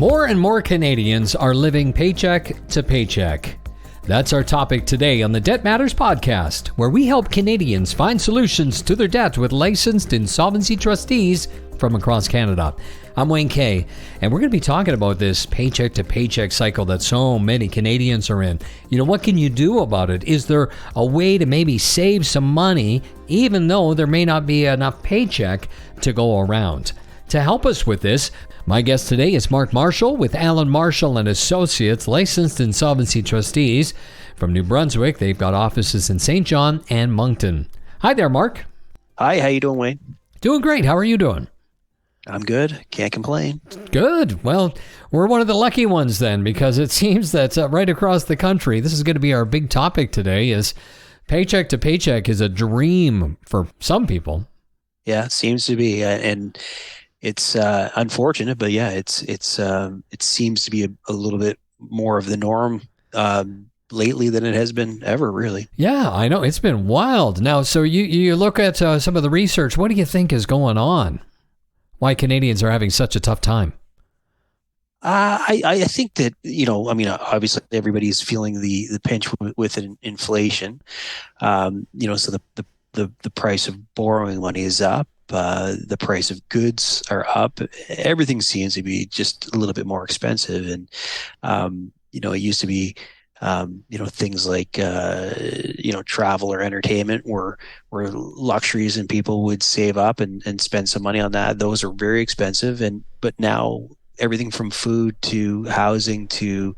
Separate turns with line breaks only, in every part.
More and more Canadians are living paycheck to paycheck. That's our topic today on the Debt Matters podcast, where we help Canadians find solutions to their debt with licensed insolvency trustees from across Canada. I'm Wayne Kay, and we're going to be talking about this paycheck to paycheck cycle that so many Canadians are in. You know, what can you do about it? Is there a way to maybe save some money, even though there may not be enough paycheck to go around? To help us with this, my guest today is Mark Marshall with Allen Marshall and Associates, licensed insolvency trustees from New Brunswick. They've got offices in St. John and Moncton. Hi there, Mark.
Hi, how you doing, Wayne?
Doing great. How are you doing?
I'm good. Can't complain.
Good. Well, we're one of the lucky ones then, because it seems that right across the country, this is going to be our big topic today, is paycheck to paycheck is a dream for some people.
Yeah, it seems to be. And it's unfortunate, but yeah, it seems to be a little bit more of the norm lately than it has been ever, really.
Yeah, I know. It's been wild. Now, so you look at some of the research. What do you think is going on? Why Canadians are having such a tough time?
I think that, obviously everybody's feeling the pinch with inflation. So the price of borrowing money is up. The price of goods are up. Everything seems to be just a little bit more expensive. And, it used to be, things like, travel or entertainment were luxuries and people would save up and spend some money on that. Those are very expensive. But now everything from food to housing to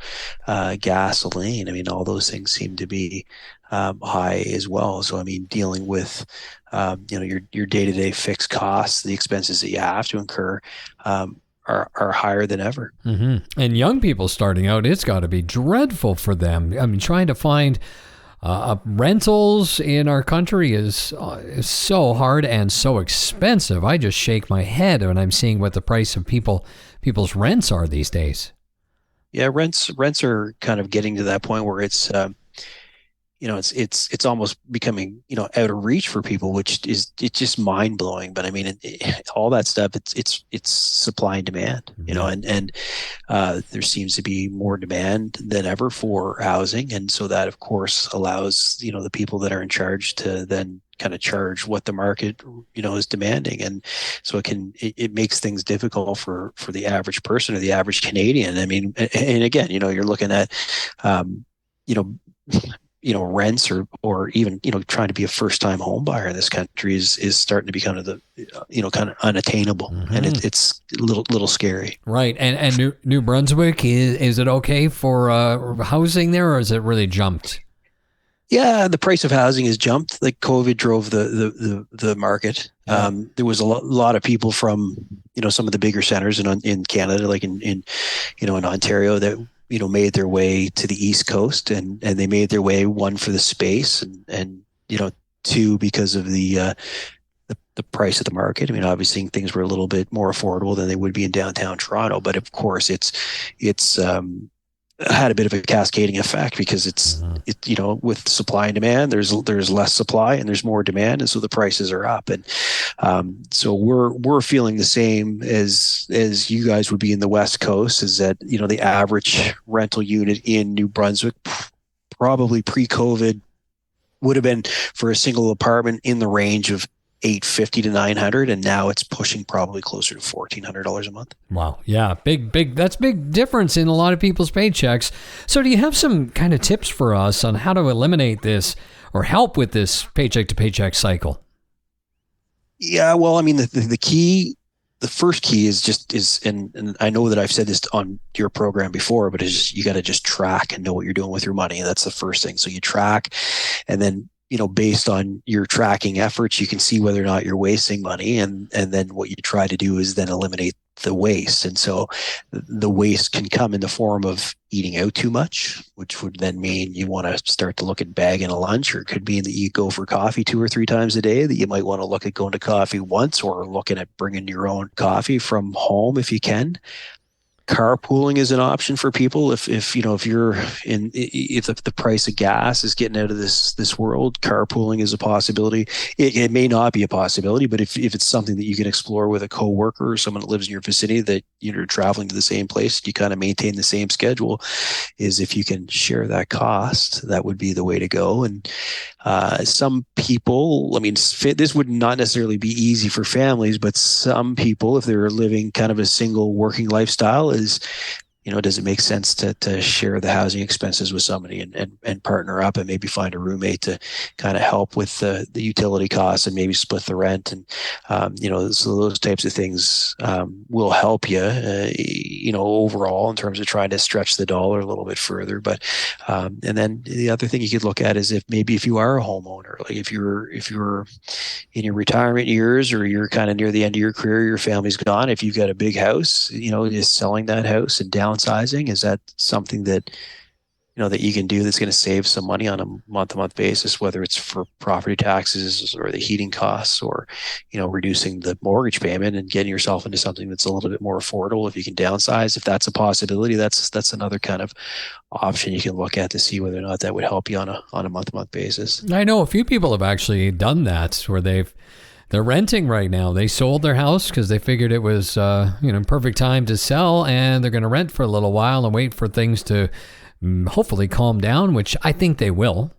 gasoline, all those things seem to be high as well. So, dealing with, your day-to-day fixed costs, the expenses that you have to incur, are higher than ever.
Mm-hmm. And young people starting out, it's got to be dreadful for them. Trying to find rentals in our country is so hard and so expensive. I just shake my head when I'm seeing what the price of people's rents are these days.
Yeah, rents are kind of getting to that point where it's it's almost becoming, out of reach for people, it's just mind blowing. But all that stuff, it's supply and demand, and there seems to be more demand than ever for housing. And so that, of course, allows, the people that are in charge to then kind of charge what the market, is demanding. And so it makes things difficult for the average person or the average Canadian. And again, you're looking at, rents or even, trying to be a first-time home buyer in this country is starting to be kind of kind of unattainable. Mm-hmm. And it's a little scary.
Right. And New Brunswick, is it okay for housing there, or has it really jumped?
Yeah, the price of housing has jumped. Like COVID drove the market. Yeah. There was a lot of people from, some of the bigger centers in Canada, like in Ontario, that made their way to the East Coast, and they made their way, one, for the space, and two, because of the price of the market. Obviously things were a little bit more affordable than they would be in downtown Toronto, but of course it's had a bit of a cascading effect, because with supply and demand, there's less supply and there's more demand, and so the prices are up. And so we're feeling the same as you guys would be in the West Coast, is that the average rental unit in New Brunswick, probably pre-COVID, would have been, for a single apartment, in the range of $850 to $900, and now it's pushing probably closer to $1,400 a month.
Wow. Yeah. Big. That's big difference in a lot of people's paychecks. So do you have some kind of tips for us on how to eliminate this or help with this paycheck to paycheck cycle?
Yeah. Well, the first key is, and I know that I've said this on your program before, but it's just, you got to just track and know what you're doing with your money. That's the first thing. So you track, and then, based on your tracking efforts, you can see whether or not you're wasting money. And then what you try to do is then eliminate the waste. And so the waste can come in the form of eating out too much, which would then mean you want to start to look at bagging a lunch, or it could mean that you go for coffee 2 or 3 times a day, that you might want to look at going to coffee once, or looking at bringing your own coffee from home if you can. Carpooling is an option for people if you know if you're in if the price of gas is getting out of this world. Carpooling is a possibility. It may not be a possibility, but if it's something that you can explore with a coworker or someone that lives in your vicinity, that you're traveling to the same place, you kind of maintain the same schedule, is if you can share that cost, that would be the way to go. And some people, I mean, this would not necessarily be easy for families, but some people, if they're living kind of a single working lifestyle, is, does it make sense to share the housing expenses with somebody and partner up and maybe find a roommate to kind of help with the utility costs and maybe split the rent? And, so those types of things will help you, overall in terms of trying to stretch the dollar a little bit further. But, and then the other thing you could look at is if you are a homeowner, like if you're in your retirement years or you're kind of near the end of your career, your family's gone, if you've got a big house, is selling that house and downsizing, is that something that that you can do that's going to save some money on a month-to-month basis, whether it's for property taxes or the heating costs, or reducing the mortgage payment and getting yourself into something that's a little bit more affordable? If you can downsize, if that's a possibility, that's another kind of option you can look at to see whether or not that would help you on a month-to-month basis.
I know a few people have actually done that, where they're renting right now. They sold their house because they figured it was perfect time to sell, and they're going to rent for a little while and wait for things to hopefully calm down, which I think they will.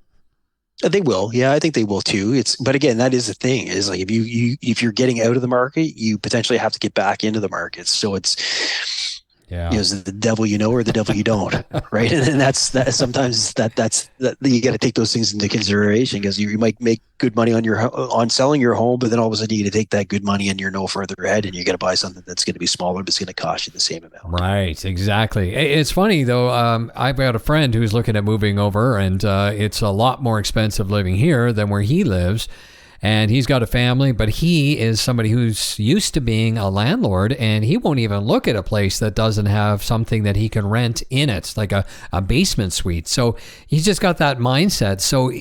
They will. Yeah, I think they will too. But again, that is the thing, is like if you're getting out of the market, you potentially have to get back into the market. So it's, is it the devil or the devil you don't, right? And that's sometimes that's you got to take those things into consideration, because you might make good money on selling your home, but then all of a sudden you got to take that good money and you're no further ahead, and you got to buy something that's going to be smaller, but it's going to cost you the same amount.
Right, exactly. It's funny though. I've got a friend who's looking at moving over, and it's a lot more expensive living here than where he lives. And he's got a family, but he is somebody who's used to being a landlord, and he won't even look at a place that doesn't have something that he can rent in it, like a basement suite. So he's just got that mindset. So,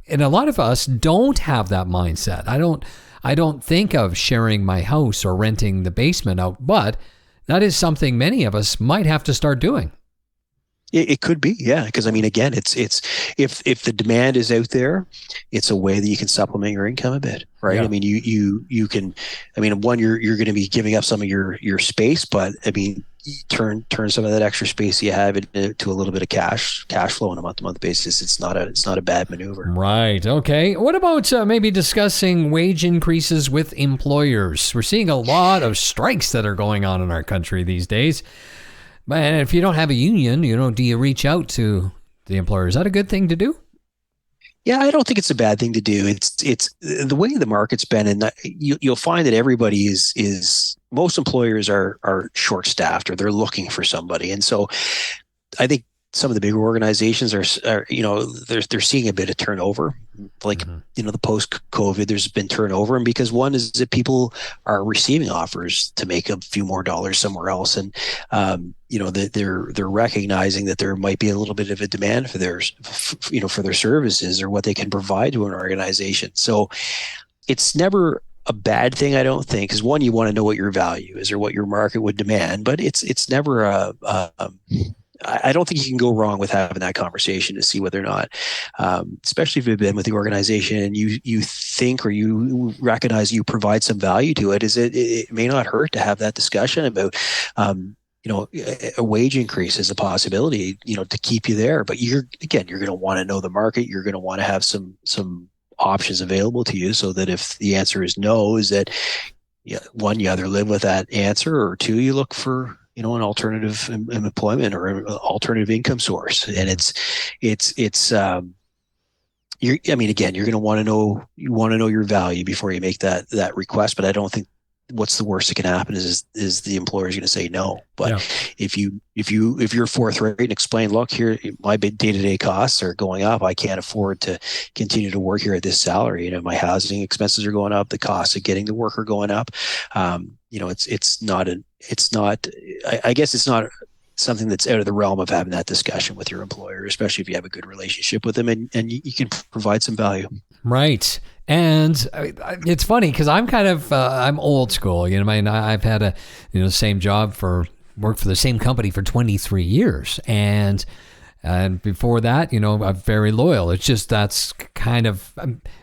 and a lot of us don't have that mindset. I don't think of sharing my house or renting the basement out, but that is something many of us might have to start doing.
It could be, yeah. Because I mean, again, it's if the demand is out there, it's a way that you can supplement your income a bit, right? Yeah. I mean, you can. I mean, one, you're going to be giving up some of your space, but I mean, turn some of that extra space you have into a little bit of cash flow on a month-to-month basis. It's not a bad maneuver.
Right. Okay. What about maybe discussing wage increases with employers? We're seeing a lot of strikes that are going on in our country these days. And if you don't have a union, do you reach out to the employer? Is that a good thing to do?
Yeah, I don't think it's a bad thing to do. It's the way the market's been, and you'll find that everybody is most employers are short-staffed, or they're looking for somebody. And so I think some of the bigger organizations are they're seeing a bit of turnover, like, the post-COVID, there's been turnover. And because one is that people are receiving offers to make a few more dollars somewhere else. And, they're recognizing that there might be a little bit of a demand for their services or what they can provide to an organization. So it's never a bad thing, I don't think, because one, you want to know what your value is or what your market would demand, but it's never I don't think you can go wrong with having that conversation to see whether or not, especially if you've been with the organization and you think or you recognize you provide some value to it, it may not hurt to have that discussion about, a wage increase is a possibility, to keep you there. But you're going to want to know the market. You're going to want to have some options available to you, so that if the answer is no, is that, one, you either live with that answer, or two, you look for an alternative employment or an alternative income source. And you're going to want to know your value before you make that request. But I don't think what's the worst that can happen is the employer is going to say no. But if you're forthright and explain, look, here, my day-to-day costs are going up. I can't afford to continue to work here at this salary. My housing expenses are going up. The costs of getting the work are going up. It's not something that's out of the realm of having that discussion with your employer, especially if you have a good relationship with them and you can provide some value.
Right. And it's funny because I'm kind of I'm old school. I've had a same job for worked for the same company for 23 years. And before that, I'm very loyal. It's just that's kind of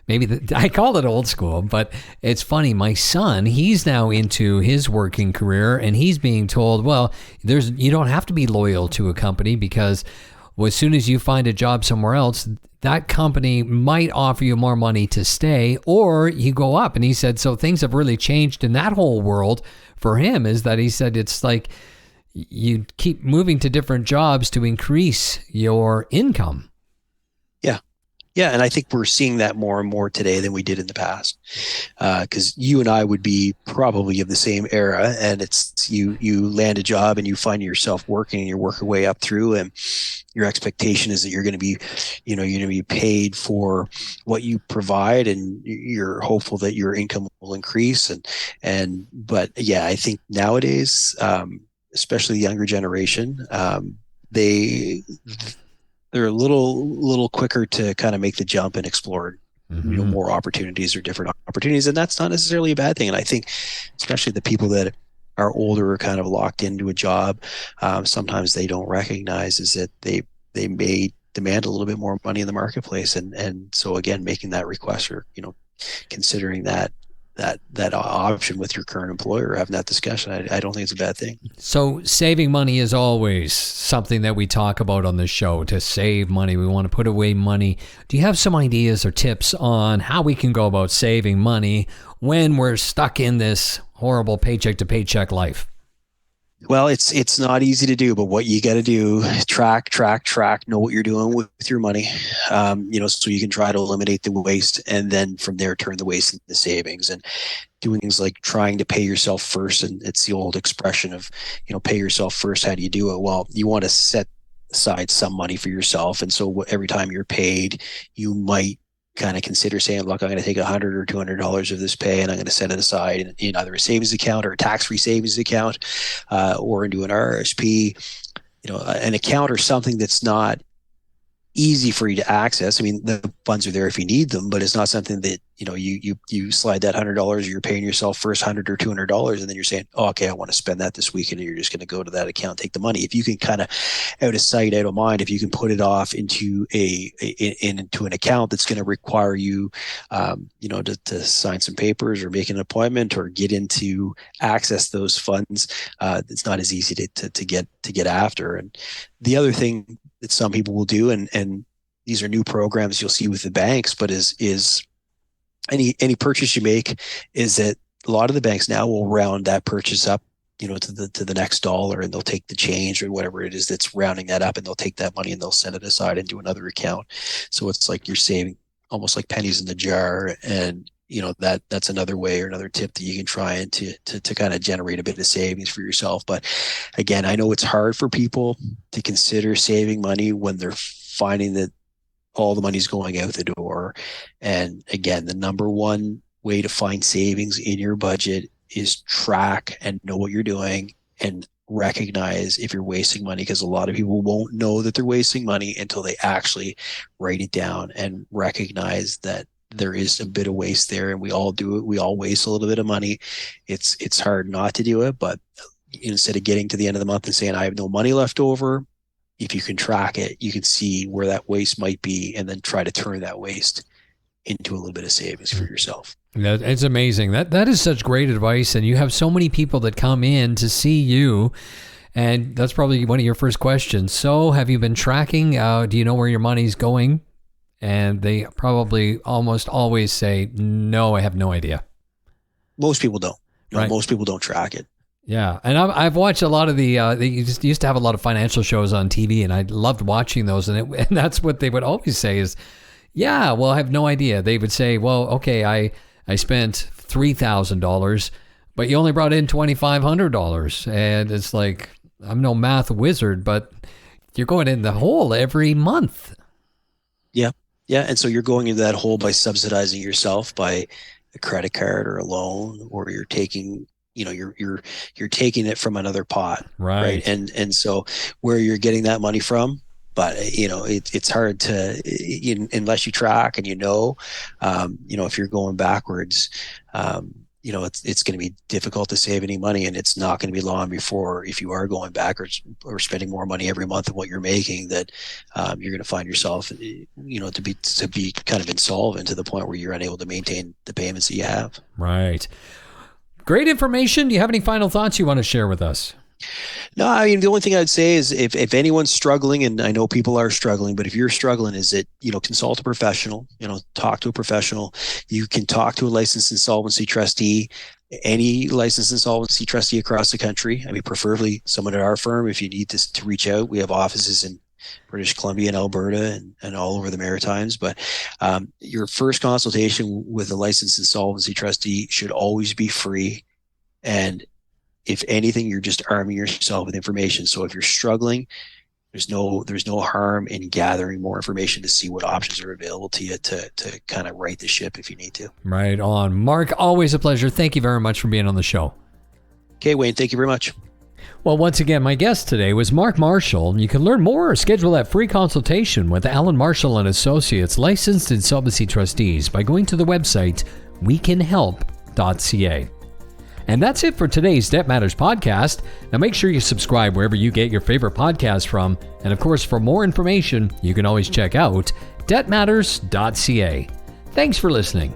I call it old school, but it's funny. My son, he's now into his working career, and he's being told, well, you don't have to be loyal to a company because as soon as you find a job somewhere else, that company might offer you more money to stay or you go up. And he said, so things have really changed in that whole world for him, is that he said it's like you keep moving to different jobs to increase your income.
Yeah. Yeah. And I think we're seeing that more and more today than we did in the past. Because you and I would be probably of the same era, and it's you land a job and you find yourself working and you work your way up through, and your expectation is that you're going to be, you're going to be paid for what you provide, and you're hopeful that your income will increase. But yeah, I think nowadays, especially the younger generation, they're a little quicker to kind of make the jump and explore, more opportunities or different opportunities. And that's not necessarily a bad thing. And I think especially the people that are older are kind of locked into a job. Sometimes they don't recognize is that they may demand a little bit more money in the marketplace. And so again, making that request or, considering that option with your current employer, having that discussion, I don't think it's a bad thing.
So saving money is always something that we talk about on this show. To save money, we want to put away money. Do you have some ideas or tips on how we can go about saving money when we're stuck in this horrible paycheck to paycheck life?
Well, it's not easy to do, but what you got to do, track, know what you're doing with your money, so you can try to eliminate the waste, and then from there, turn the waste into savings, and doing things like trying to pay yourself first. And it's the old expression of, pay yourself first. How do you do it? Well, you want to set aside some money for yourself. And so every time you're paid, you might kind of consider saying, look, I'm going to take $100 or $200 of this pay and I'm going to set it aside in either a savings account or a tax-free savings account, or into an RSP, an account or something that's not easy for you to access. I mean, the funds are there if you need them, but it's not something that, you slide that $100, you're paying yourself first $100 or $200, and then you're saying, oh, okay, I want to spend that this weekend, and you're just going to go to that account, take the money. If you can kind of out of sight, out of mind, if you can put it off into into an account that's going to require you, to sign some papers or make an appointment or get into access those funds, it's not as easy to get after. And the other thing that some people will do, and these are new programs you'll see with the banks, but is any purchase you make, is that a lot of the banks now will round that purchase up, to the next dollar, and they'll take the change or whatever it is that's rounding that up, and they'll take that money and they'll set it aside into another account. So it's like you're saving almost like pennies in the jar. And that's another way or another tip that you can try and to kind of generate a bit of savings for yourself. But again, I know it's hard for people to consider saving money when they're finding that all the money's going out the door. And again, the number one way to find savings in your budget is track and know what you're doing and recognize if you're wasting money, because a lot of people won't know that they're wasting money until they actually write it down and recognize that there is a bit of waste there, and we all do it. We all waste a little bit of money. It's hard not to do it, but instead of getting to the end of the month and saying, I have no money left over, if you can track it, you can see where that waste might be and then try to turn that waste into a little bit of savings for yourself.
It's amazing. That is such great advice. And you have so many people that come in to see you, and that's probably one of your first questions. So have you been tracking? Do you know where your money's going? And they probably almost always say, no, I have no idea.
Most people don't.
Right.
Most people don't track it.
Yeah, and I've watched a lot of they used to have a lot of financial shows on TV, and I loved watching those. And that's what they would always say is, yeah, well, I have no idea. They would say, well, okay, I spent $3,000, but you only brought in $2,500. And it's like, I'm no math wizard, but you're going in the hole every month.
Yeah. Yeah. And so you're going into that hole by subsidizing yourself by a credit card or a loan, or you're taking, you're taking it from another pot.
Right.
And so where you're getting that money from, but it's hard to, unless you track and if you're going backwards, it's going to be difficult to save any money, and it's not going to be long before, if you are going backwards or spending more money every month than what you're making, that you're going to find yourself, to be kind of insolvent to the point where you're unable to maintain the payments that you have.
Right. Great information. Do you have any final thoughts you want to share with us?
No, I mean, the only thing I'd say is if anyone's struggling, and I know people are struggling, but if you're struggling, is that, consult a professional, talk to a professional. You can talk to a licensed insolvency trustee, any licensed insolvency trustee across the country. I mean, preferably someone at our firm. If you need to reach out, we have offices in British Columbia and Alberta and all over the Maritimes. But your first consultation with a licensed insolvency trustee should always be free. And if anything, you're just arming yourself with information. So if you're struggling, there's no harm in gathering more information to see what options are available to you to kind of right the ship if you need to.
Right on. Mark, always a pleasure. Thank you very much for being on the show.
Okay, Wayne, thank you very much.
Well, once again, my guest today was Mark Marshall. You can learn more or schedule that free consultation with Alan Marshall and Associates, licensed insolvency trustees, by going to the website wecanhelp.ca. And that's it for today's Debt Matters podcast. Now make sure you subscribe wherever you get your favorite podcast from. And of course, for more information, you can always check out debtmatters.ca. Thanks for listening.